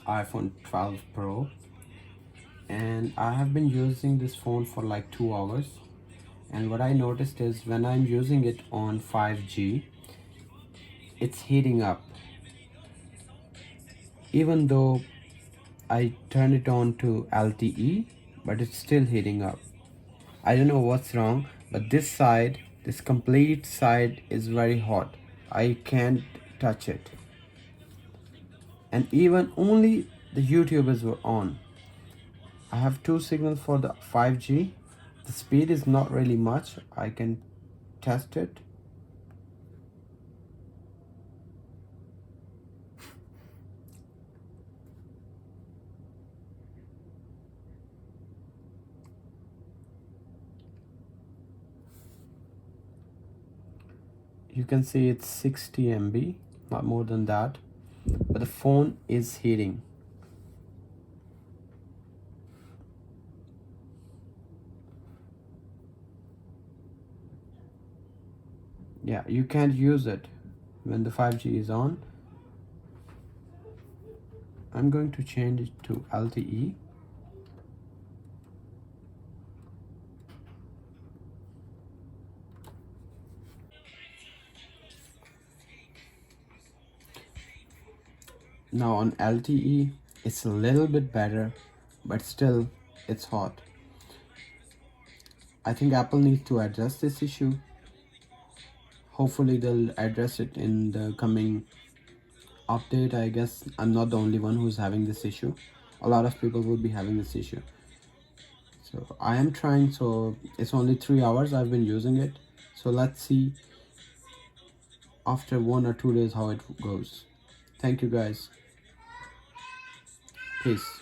iPhone 12 Pro, and I have been using this phone for like 2 hours. And what I noticed is when I'm using it on 5G, it's heating up. Even though I turn it on to LTE, but it's still heating up. I don't know what's wrong, but this complete side is very hot. I can't touch it. And even only the YouTubers were on. I have two signals for the 5G. The speed is not really much. I can test it. You can see it's 60 MB, not more than that. But the phone is heating. Yeah, you can't use it when the 5G is on. I'm going to change it to LTE. Now on LTE, it's a little bit better, but still it's hot. I think Apple needs to address this issue. Hopefully they'll address it in the coming update. I guess I'm not the only one who's having this issue. A lot of people will be having this issue. So I am trying, so it's only 3 hours I've been using it. So let's see after 1 or 2 days how it goes. Thank you guys. Peace.